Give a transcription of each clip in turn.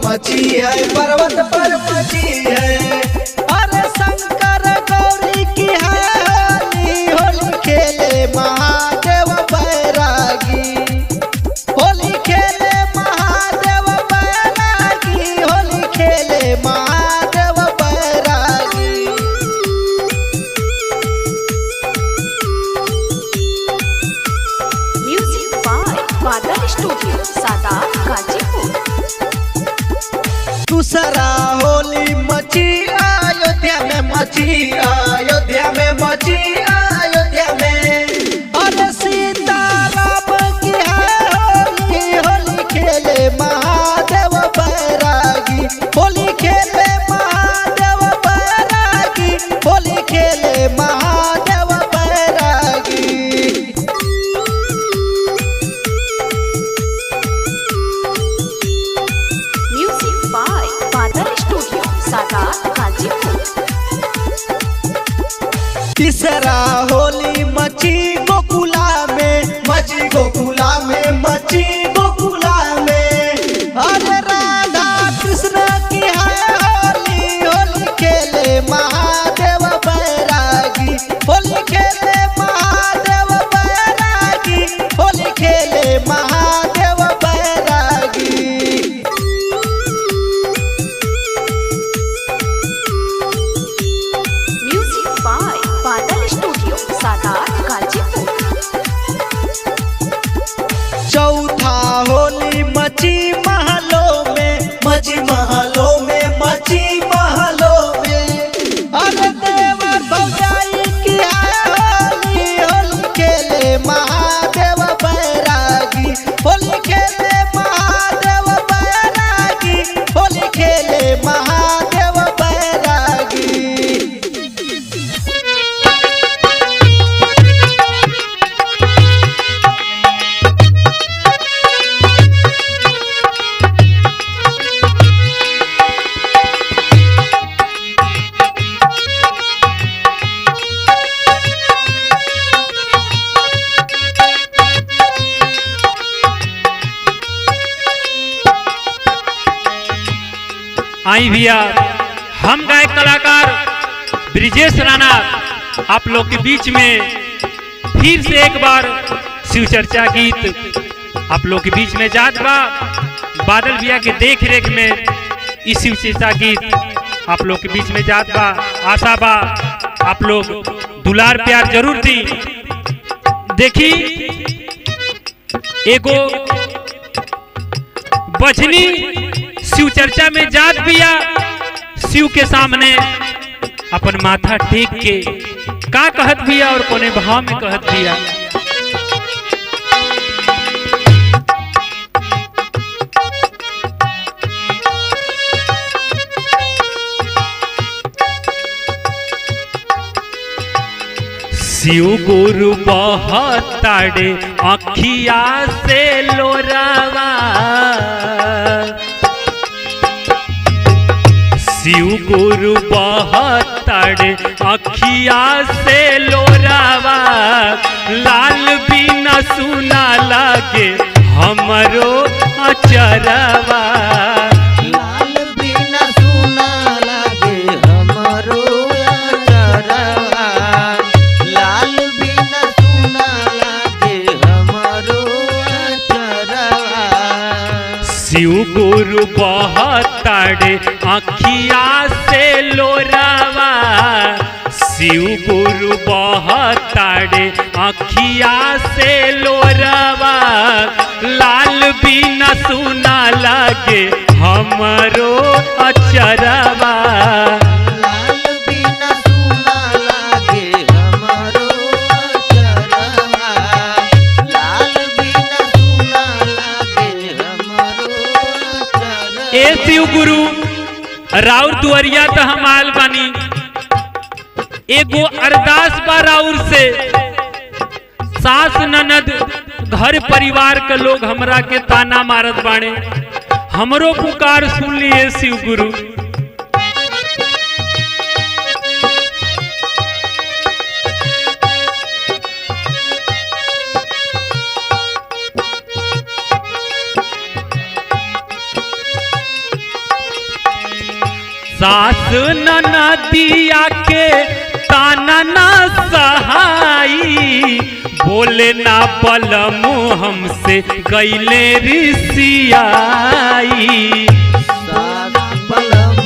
मची है, पर्वत पर मची है। अरे शंकर गौरी की है होली, होली खेले महादेव बैरागी। होली खेले महादेव बैरागी, होली खेले महादेव बैरागी। Music by Badal studio Sadat Ghazipur. दूसरा होली मची अयोध्या में, मची अयोध्या में, मची अयोध्या में। अरे सीताराम की है होली, होली खेले महादेव बैरागी। होली खेले महादेव बैरागी, होली खेले महादेव बैरागी। Music by Badal studio Sadat Ghazipur. तीसरा होली मची गोकुला में, मची गोकुला में, मची गोकुला में। अरे राधा कृष्ण की है होली, होली खेले महादेव बैरागी। होली खेले महादेव बैरागी, होली खेले महादेव बैरागी। Music by Badal studio Sadat Ghazipur. चौथा होली मची महलों में, मची महलों में, मची महलों में। अरे देवर भौजाई की है होली, होली खेले महादेव बैरागी। होली खेले महादेव बैरागी, होली खेले महादेव बैरागी। आई भैया, हम गायक कलाकार ब्रिजेश राणा आप लोग के बीच में फिर से एक बार शिव चर्चा गीत आप लोग के बीच में जात बा। बादल भैया के देख रेख में इस शिव चर्चा गीत आप लोग के बीच में जात बा। आशा बा आप लोग दुलार प्यार जरूर दी। देखी एगो बजनी शिव चर्चा में जात बिया, शिव के सामने अपन माथा टेक के का कहत बिया और कोने भाव में कहत बिया। शिव गुरु बहताड़े अखिया से लोरावा, शिव गुरु बहताड़े अखिया से लोरावा, लाल बिना सुना लागे हमरो अचरवा, लाल बिना सुना लागे हमरो अचरवा, लाल बिना सुना लागे हमरो अचरवा। शिव गुरु बहताड़े अखिया से लोरावा, शिव गुरु बहताड़े अखिया से लोरावा, लाल बिना सुना लागे हमरो अचरवा, लाल बिना सुना लागे हमरो अचरवा, लाल बिना सुना लागे हमरो अचरवा। ए शिव गुरु राउर दुआरिया तो हम आल बानी, एगो अरदास बा राउर से, सास ननद घर परिवार के लोग हमरा के ताना मारत बाणे, हमरो पुकार सुन लिए शिव गुरु। सास ननदिया के ताना ना सहाई, बोले ना बलम हमसे गईले रिसियाई, सास बलम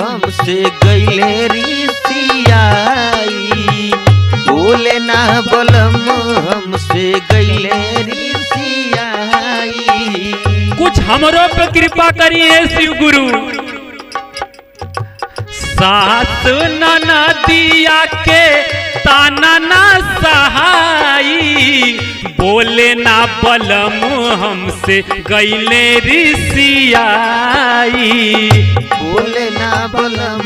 हमसे गईले रिसियाई, बोले ना बलम हमसे गईले रिसियाई। कुछ हमरो पे कृपा करिए शिव गुरु। सास ननदिया के ताना ना सहाई, बोले ना बलम हमसे गईले रिसियाई, बोले ना बलम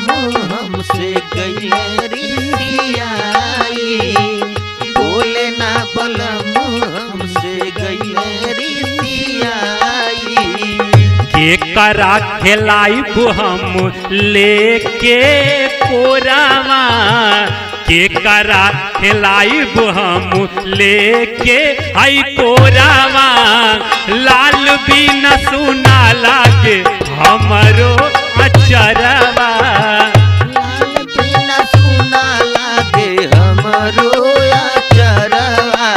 हमसे गईले रिसियाई, बोले ना बलम हमसे गईले रिसियाई। के करा खेलाइब हम लेके कोरावा, के करा खेलाइब हम लेके आई कोरावा, लाल बिना सुना लागे हमरो अचरवा, लाल बिना सुना लागे हमरो अचरवा,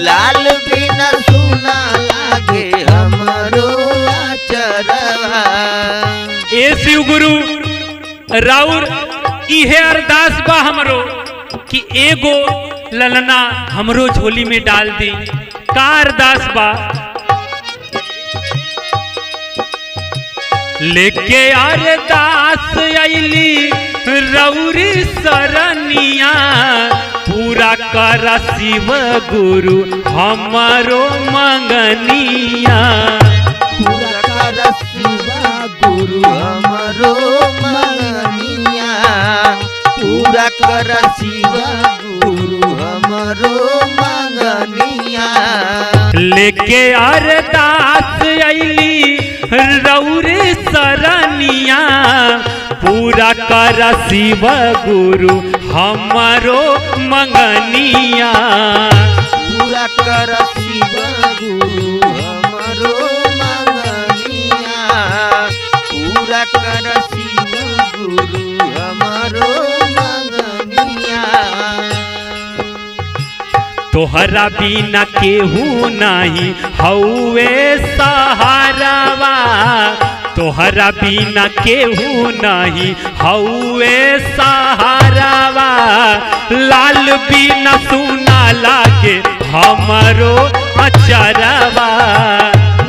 लाल बिना सुना लागे हमरो अचरवा। ए शिव गुरु राउर इहे अरदास बा हमरो कि एगो ललना हमरो झोली में डाल दी। का अरदास बा? लेके अरदास अइली रौरी सरनिया, पूरा कर शिव गुरु हमरो मंगनिया, पूरा कर शिव गुरु हमरो मंगनिया, पूरा कर शिव गुरु हमरो मंगनिया। लेके अरदास अइली रौरे सरनिया, पूरा कर शिव गुरु हमरो मंगनिया, पूरा कर शिव गुरु हमरो मंगनिया, पूरा कर तोहरा बिना केहू नहीं हौवे सहारावा, तोहरा बिना केहू नहीं हौवे सहारावा। लाल बिना सुना लागे हमरो अचरवा,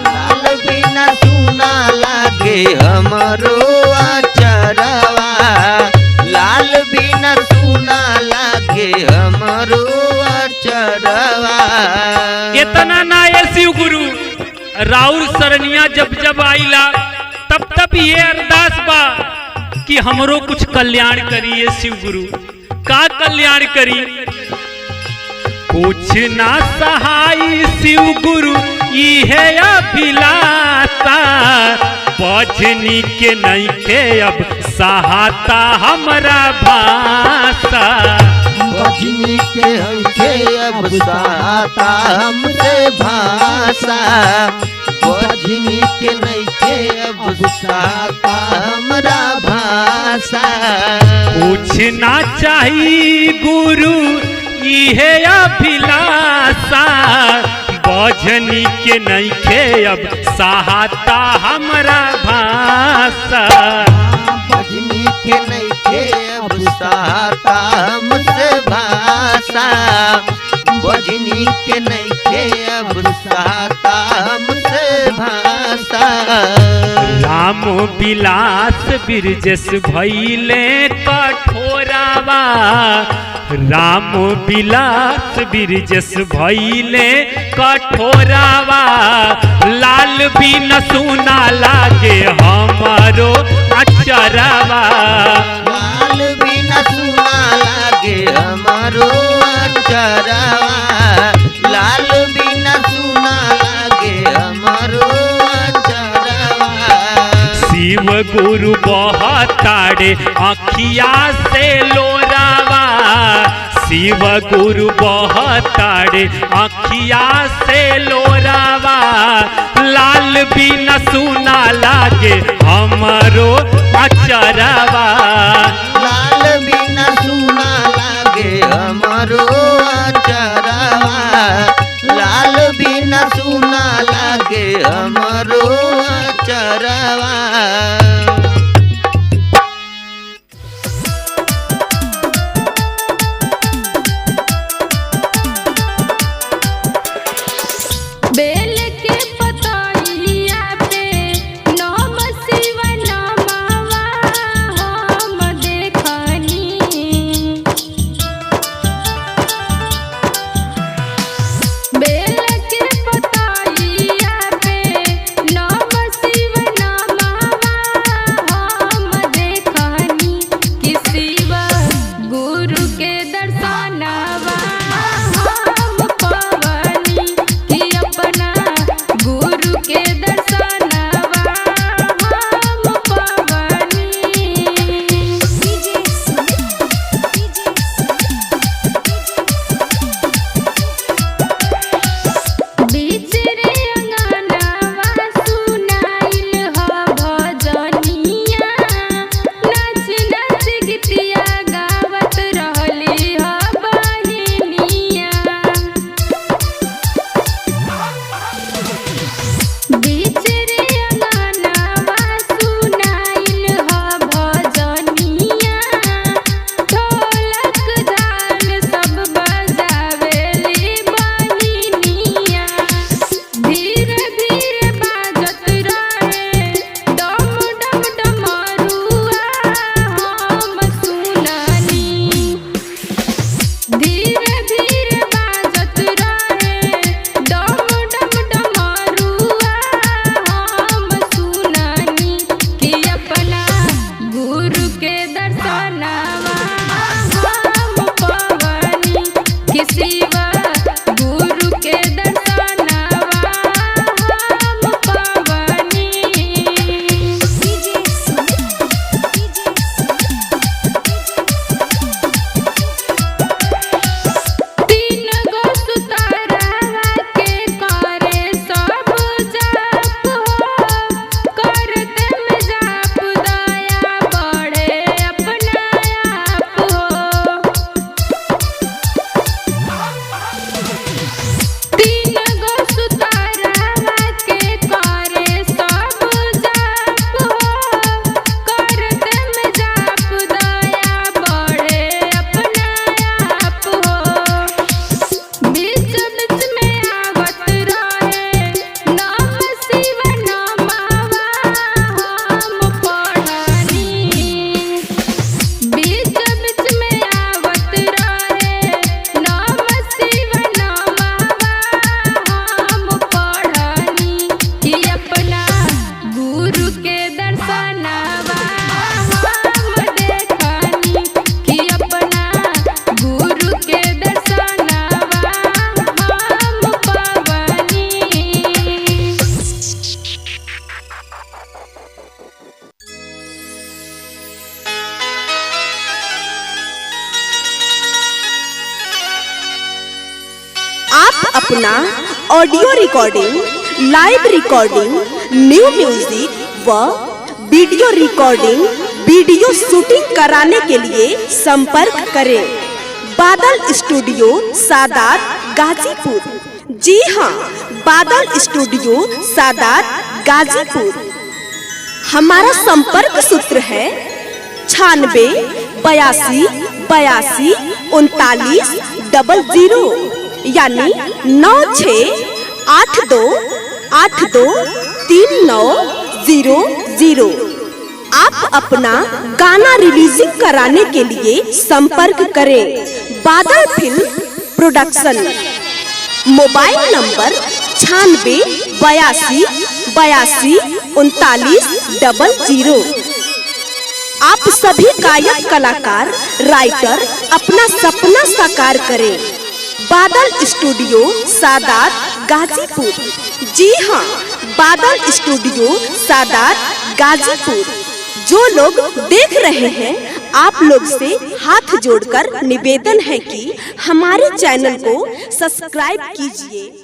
लाल बिना सुना लागे हमरो अचरवा, लाल बिना सुना लागे हमरो अचरवा। इतना ना ये शिव गुरु राउर सरनिया जब जब आइला तब तब ये अरदास बा कि हमरो कुछ कल्याण करिए शिव गुरु। का कल्याण करी? कुछ ना सहाय शिव गुरु इहे अभिलाषा, बजनी के नहीं के अब सहाता हमरा भाषा। बजनी के हमके अब सहाता हमसे भाषा, बजनी के नहीं के अब सहाता हमरा भाषा। कुछ ना चाहिए गुरु इहे अभिलाषा, बजनी के नहीं के अब सहाता हमरा भाषा। बजनी के नहीं के अब सहाता हमसे भाषा, बजनी के नहीं के अब सहाता हमसे भाषा। राम विलास बिरजस भइले कठोरावा, राम विलास बिरजस भइले कठोरावा। लाल बिन सुना लागे हमारो अचरवा, लाल बिना सुना लागे हमारो अचरवा, लाल बिना सुना लागे हमारो अचरवा। शिव गुरु बहताड़े अखिया से लोरावा, शिव गुरु बहताड़े अखिया से लोरावा। लाल बिना सुना लागे हमारो अचरवा, लाल बिना सुना लागे हमारो अचरवा, लाल बिना सुना लागे हमारो अचरवा। बेल के पतइया पे नम शिव नमवा हम देखनी, बेल के पतइया पे नम शिव नमवा आप अपना audio recording, live recording, new music व वीडियो रिकॉर्डिंग, वीडियो शूटिंग कराने के लिए संपर्क करें बादल स्टूडियो सादात गाजीपुर। जी हाँ, बादल स्टूडियो सादात गाजीपुर। हमारा संपर्क सूत्र है 96 82 82 39 00 यानी 96 82 82 39 00। आप अपना गाना रिलीजिंग कराने के लिए संपर्क करें बादल फिल्म प्रोडक्शन। Mobile number 96 82 82 39 00। आप सभी गायक कलाकार राइटर अपना सपना साकार करें बादल स्टूडियो सादात गाजीपुर। जी हाँ, बादल स्टूडियो सादात गाजीपुर। जो लोग देख रहे हैं, आप लोग से हाथ जोड़कर निवेदन है कि हमारे चैनल को सब्सक्राइब कीजिए।